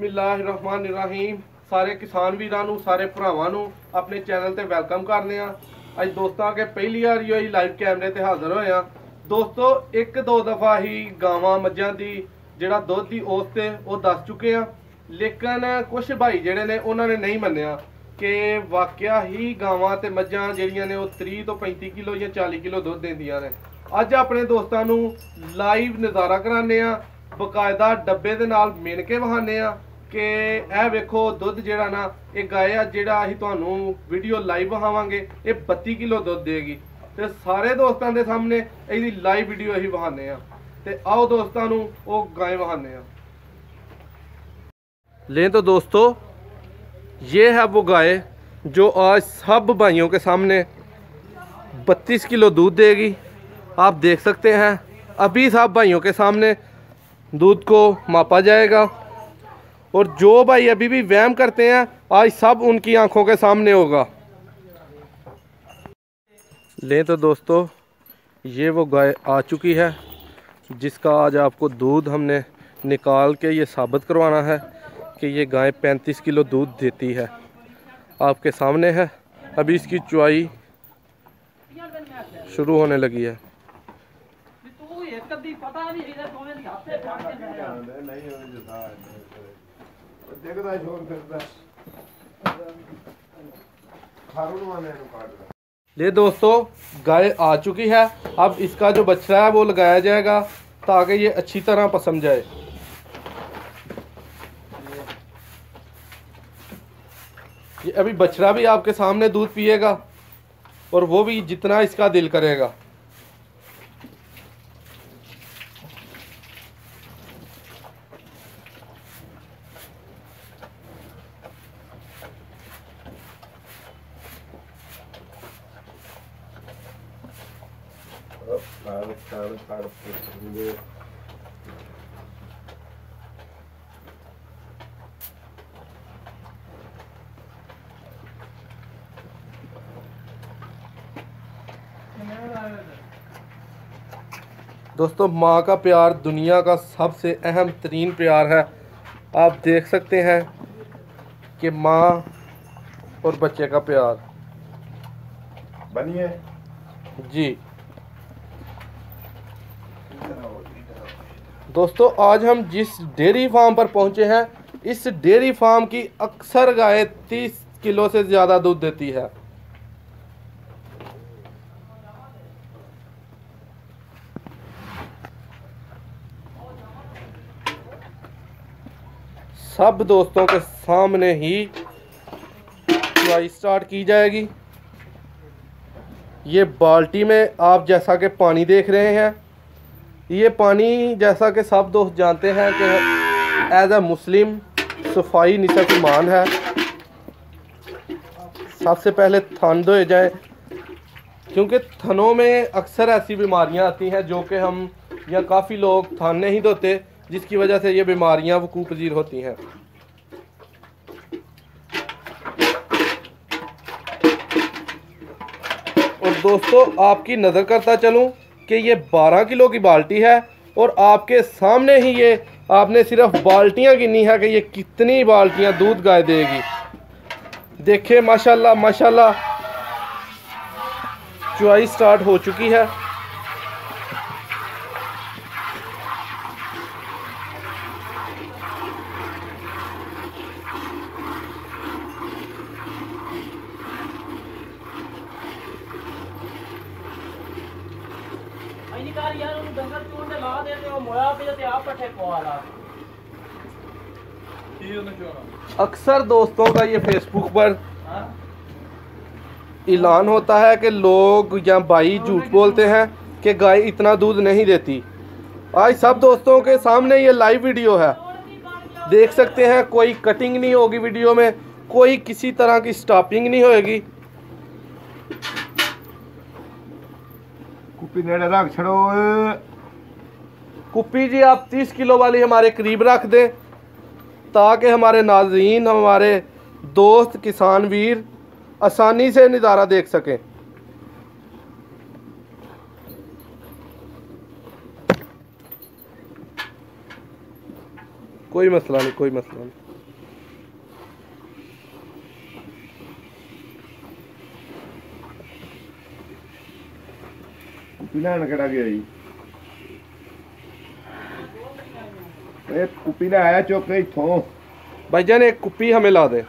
बिस्मिल्लाहिर्रहमानिर्रहीम। सारे किसान वीरां नूं सारे भरावां नूं अपने चैनल ते वेलकम करने आ। अज दोस्तों के पहली बार ही लाइव कैमरे ते हाज़र होए आ। दोस्तों एक दो दफ़ा ही गावां मज्जां दी जिहड़ा दुध दी औसत है वो दस चुके हैं, लेकिन कुछ भाई जिहड़े ने उन्होंने नहीं मन्निया कि वाकया ही गावां ते मज्जां जिहड़ियां ने 30 तो 35 किलो या 40 किलो दुध देंदियां ने। अज अपने दोस्तों नूं लाइव नज़ारा कराने आ, बकायदा डब्बे दे नाल मिण के वहाने आ कि यह वेखो दुध जिहड़ा ना ये गाय आ जिहड़ा असीं तुहानूं वीडियो लाइव वहावांगे ये 32 किलो दुध देगी। ते सारे दोस्तों के सामने इसदी लाइव वीडियो असीं वहाने आ। ते आओ दोस्तों नूं वो गाय वहाने आ। लें तो दोस्तों ये है वो गाय जो आज सब भाइयों के सामने 32 किलो दूध देगी। आप देख सकते हैं अभी सब भाइयों के सामने दूध को मापा जाएगा और जो भाई अभी भी वहम करते हैं आज सब उनकी आंखों के सामने होगा। लें तो दोस्तों ये वो गाय आ चुकी है जिसका आज आपको दूध हमने निकाल के ये साबित करवाना है कि ये गाय 35 किलो दूध देती है। आपके सामने है, अभी इसकी चुआई शुरू होने लगी है। ये दोस्तों गाय आ चुकी है, अब इसका जो बछड़ा है वो लगाया जाएगा ताकि ये अच्छी तरह पसम जाए। ये अभी बछड़ा भी आपके सामने दूध पिएगा और वो भी जितना इसका दिल करेगा। दोस्तों माँ का प्यार दुनिया का सबसे अहम तरीन प्यार है। आप देख सकते हैं कि माँ और बच्चे का प्यार बनिए जी। दोस्तों आज हम जिस डेयरी फार्म पर पहुंचे हैं, इस डेयरी फार्म की अक्सर गाय 30 किलो से ज़्यादा दूध देती है। सब दोस्तों के सामने ही चुआई स्टार्ट की जाएगी। ये बाल्टी में आप जैसा कि पानी देख रहे हैं, ये पानी जैसा कि सब दोस्त जानते हैं कि एज अ मुस्लिम सफाई निसफ ईमान है। सबसे पहले थन धोए जाए क्योंकि थनों में अक्सर ऐसी बीमारियां आती हैं जो कि हम या काफ़ी लोग थन नहीं धोते, जिसकी वजह से ये बीमारियां वकूअ पजीर होती हैं। और दोस्तों आपकी नज़र करता चलूं कि ये 12 किलो की बाल्टी है और आपके सामने ही ये आपने सिर्फ बाल्टियां गिनी है कि ये कितनी बाल्टियां दूध गाय देगी। देखिए माशाल्लाह माशाल्लाह चुआई स्टार्ट हो चुकी है। अक्सर दोस्तों का ये फेसबुक पर ऐलान होता है कि लोग या भाई झूठ बोलते हैं कि गाय इतना दूध नहीं देती। आज सब दोस्तों के सामने ये लाइव वीडियो है, देख सकते हैं। कोई कटिंग नहीं होगी वीडियो में, कोई किसी तरह की स्टॉपिंग नहीं होगी। कुप्पी नेड़े रख छड़ो। कुप्पी जी आप 30 किलो वाली हमारे करीब रख दें ताकि हमारे नाज़रीन, हमारे दोस्त किसान वीर आसानी से नज़ारा देख सकें। कोई मसला नहीं, कोई मसला नहीं। कुपी लैन केड़ा गया जी कुपी लै आया चुक के इथों भाईजान एक कुप्पी हमें ला दे।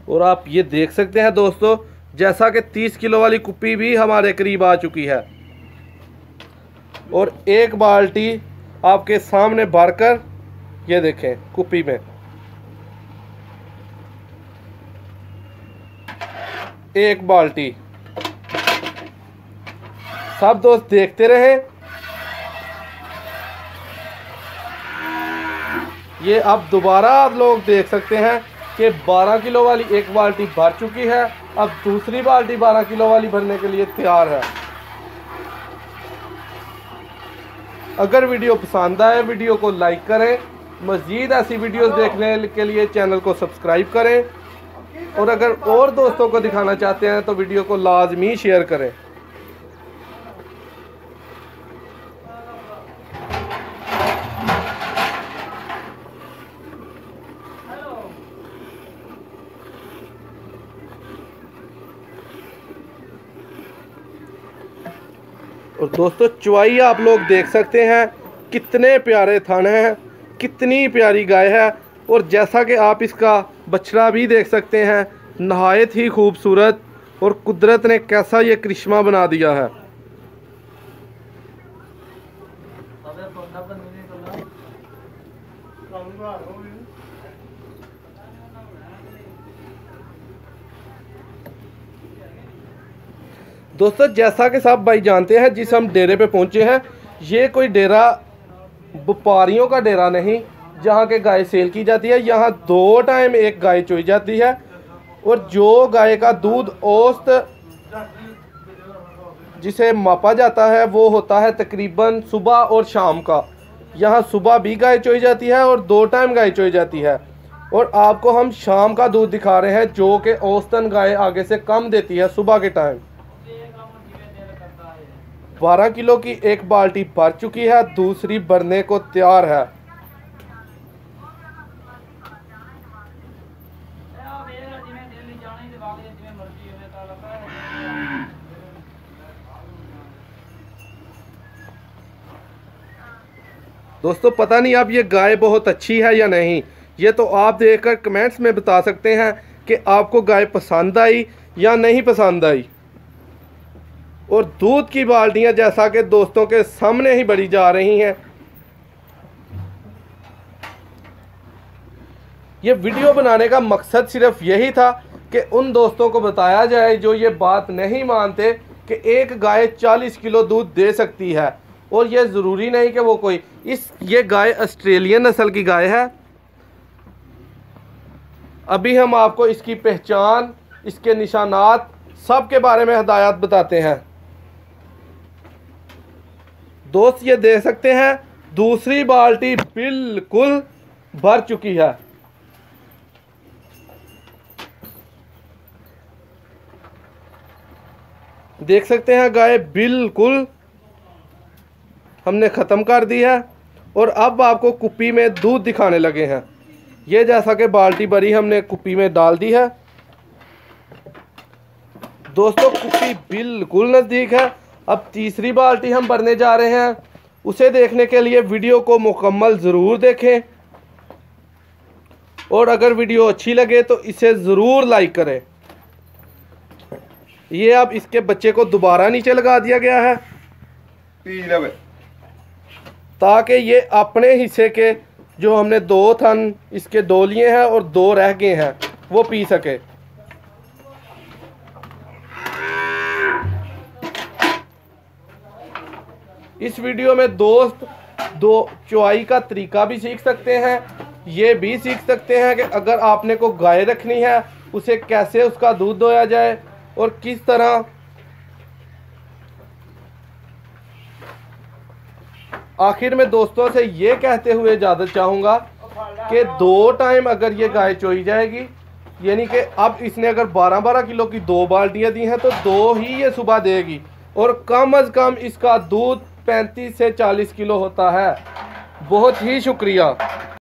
और आप ये देख सकते हैं दोस्तों, जैसा कि 30 किलो वाली कुप्पी भी हमारे करीब आ चुकी है और एक बाल्टी आपके सामने भरकर ये देखें कुप्पी में एक बाल्टी। सब दोस्त देखते रहे। ये अब दोबारा आप लोग देख सकते हैं कि 12 किलो वाली एक बाल्टी भर चुकी है। अब दूसरी बाल्टी 12 किलो वाली भरने के लिए तैयार है। अगर वीडियो पसंद आए वीडियो को लाइक करें, मज़ीद ऐसी वीडियोस देखने के लिए चैनल को सब्सक्राइब करें और अगर और दोस्तों को दिखाना चाहते हैं तो वीडियो को लाजमी शेयर करें। और दोस्तों चुवाई आप लोग देख सकते हैं कितने प्यारे थन हैं, कितनी प्यारी गाय है। और जैसा कि आप इसका बछड़ा भी देख सकते हैं, नहायत ही खूबसूरत और कुदरत ने कैसा ये करिश्मा बना दिया है। दोस्तों जैसा कि सब भाई जानते हैं, जिस हम डेरे पे पहुंचे हैं, ये कोई डेरा व्यापारियों का डेरा नहीं जहां के गाय सेल की जाती है। यहाँ 2 टाइम एक गाय चोई जाती है और जो गाय का दूध औसत जिसे मापा जाता है वो होता है तकरीबन सुबह और शाम का। यहाँ सुबह भी गाय चोई जाती है और 2 टाइम गाय चोई जाती है। और आपको हम शाम का दूध दिखा रहे हैं जो कि औसतन गाय आगे से कम देती है सुबह के टाइम। 12 किलो की एक बाल्टी भर चुकी है, दूसरी भरने को तैयार है। दोस्तों पता नहीं अब ये गाय बहुत अच्छी है या नहीं, ये तो आप देखकर कमेंट्स में बता सकते हैं कि आपको गाय पसंद आई या नहीं पसंद आई। और दूध की बाल्टियां जैसा कि दोस्तों के सामने ही भरी जा रही हैं। ये वीडियो बनाने का मकसद सिर्फ यही था कि उन दोस्तों को बताया जाए जो ये बात नहीं मानते कि एक गाय 40 किलो दूध दे सकती है। और ये ज़रूरी नहीं कि वो कोई ये गाय ऑस्ट्रेलियन नस्ल की गाय है। अभी हम आपको इसकी पहचान, इसके निशानात सब के बारे में हिदायत बताते हैं। दोस्त ये देख सकते हैं दूसरी बाल्टी बिल्कुल भर चुकी है। देख सकते हैं गाय बिल्कुल हमने ख़त्म कर दी है। और अब आपको कुप्पी में दूध दिखाने लगे हैं। ये जैसा कि बाल्टी भरी हमने कुप्पी में डाल दी है। दोस्तों कुप्पी बिल्कुल नज़दीक है। अब तीसरी बाल्टी हम भरने जा रहे हैं। उसे देखने के लिए वीडियो को मुकम्मल ज़रूर देखें और अगर वीडियो अच्छी लगे तो इसे ज़रूर लाइक करें। ये अब इसके बच्चे को दोबारा नीचे लगा दिया गया है ताकि ये अपने हिस्से के जो हमने 2 थन इसके 2 लिए हैं और 2 रह गए हैं वो पी सके। इस वीडियो में दोस्त 2 चुवाई का तरीका भी सीख सकते हैं। ये भी सीख सकते हैं कि अगर आपने को गाय रखनी है उसे कैसे उसका दूध दोया जाए और किस तरह आखिर में दोस्तों से ये कहते हुए इजाज़त चाहूँगा कि 2 टाइम अगर ये गाय चोई जाएगी, यानी कि अब इसने अगर 12-12 किलो की 2 बाल्टियाँ दी हैं तो 2 ही ये सुबह देगी, और कम अज़ कम इसका दूध 35 से 40 किलो होता है। बहुत ही शुक्रिया।